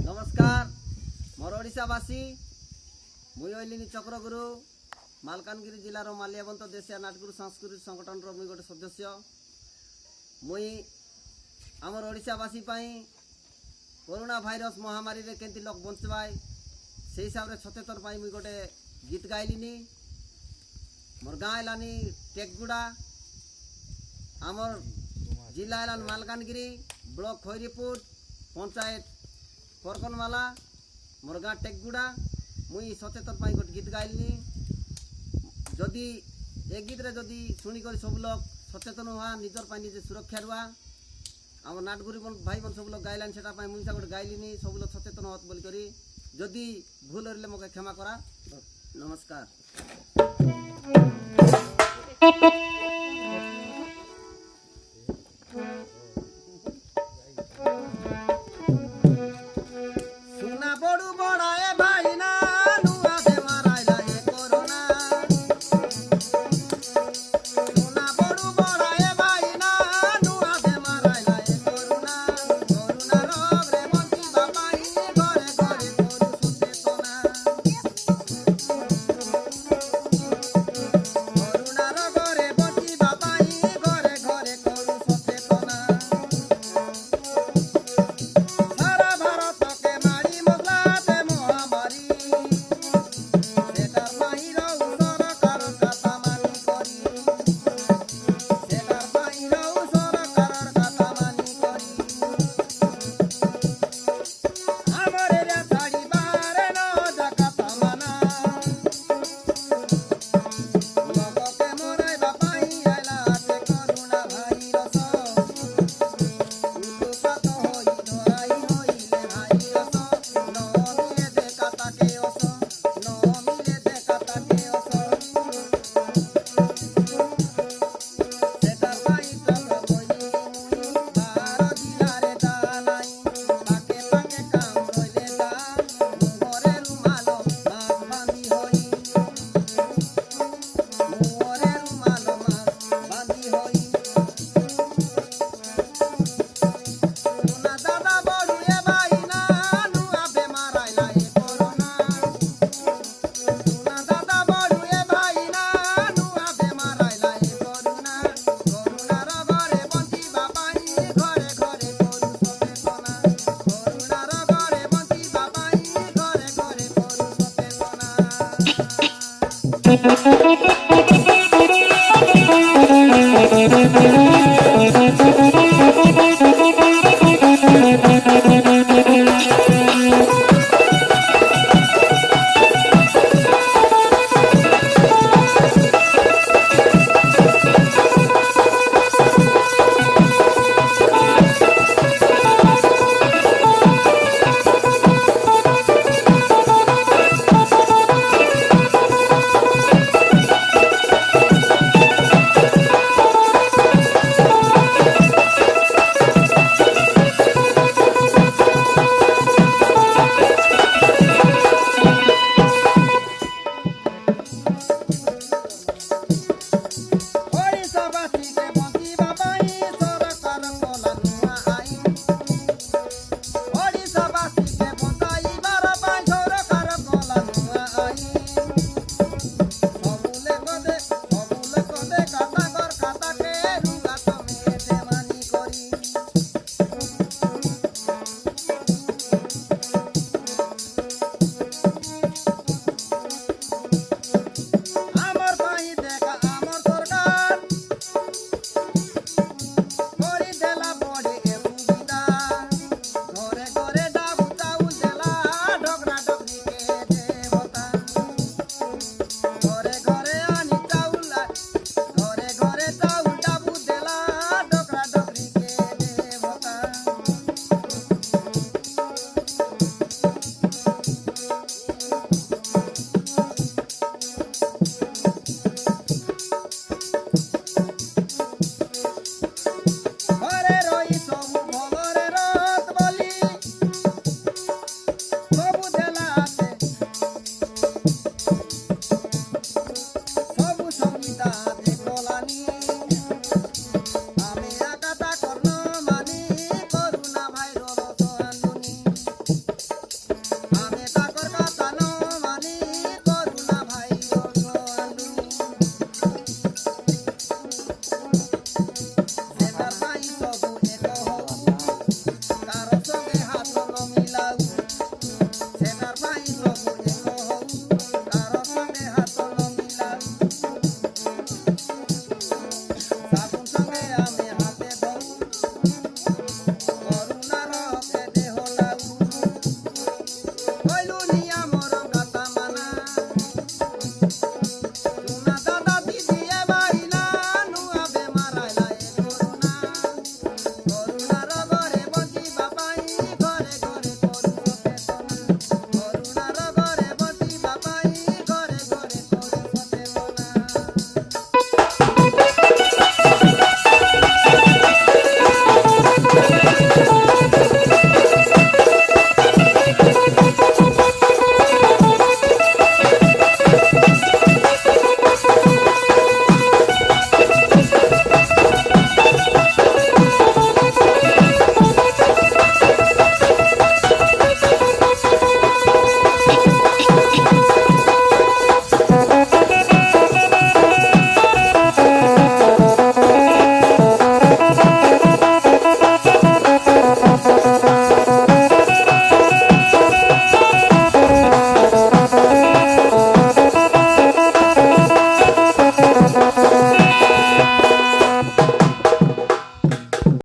नमस्कार मोर ओडिशावासी मुई ओइलिनी चक्रगुरु मालकानगिरी जिलार माल्याबंत देशिया नाटगुरु सांस्कृतिक संगठन मुई गोटे सदस्य मुई आमर ओडिशावासी कोरोना भाइरस महामारी रे केंती लोक बंचवाय से हिसाब रे सचेतन पाई मुई गोटे गीत गाइलिनी। मोर गाँ एलानी टेकगुड़ा, आमर जिला एलान मालकानगिरी, ब्लॉक खैरीपुर, पंचायत परकनमाला, मोर गाँ टेकगुड़ा। मुई सचेतन पाई गोटे गीत गाइलिनी। जदि ए गीत रे जदि शुणी कर सब लोग सचेतन हुआ, निजर पाई निजे सुरक्षा रुआ। आम नाटगुरी भाई बन सब लोग गाइलान सेटा पाई मुई गोटे गाइलिनी। सब लोग सचेतन होत बोली करी जदि भूल हरले मके क्षमा करा। नमस्कार। सुना बड़ू बड़ा ए भाई ना नुआ बेमार आइला ए कोरोना। सुना बड़ू बड़ा ए भाई ना नुआ बेमार आइला ए कोरोना। कोरोना रोग रे बंटी बाबाई घरे घरे करू सचेतना। कोरोना रोग रे बंटी बाबाई घरे घरे करू सचेतना। सारा भारत के मारी मसलाते महामारी सेटार बाहिर सरकार कथा मानी करी। सेटार बाहिर सरकार कथा मानी करी। हमर एरिया छाड़ी बाहर न जा कथा माना। लोग के मराइबा पाई आइला से कोरोना भाइरस। उत्पात होई धराई होइले भाइरस। न मिले देखा ताके ओस, न मिले देखा ताके ओस। सेटार बाई चक बोली मुई बाहर जिला रे जानाई। पाके पाके काम रइले जा मुहरे रुमाल मास्क बांधी होई। मुहरे रुमाल मास्क बांधी होई। सुना दादा बड़ू ए भाई ना नुआ बेमार आइला ए कोरोना। सुना दादा बड़ू ए भाई ना नुआ बेमार आइला ए कोरोना। कोरोना रोग रे बंटी बाबाई घरे घरे करू सचेतना। कोरोना रोग रे बंटी बाबाई घरे घरे करू सचेतना।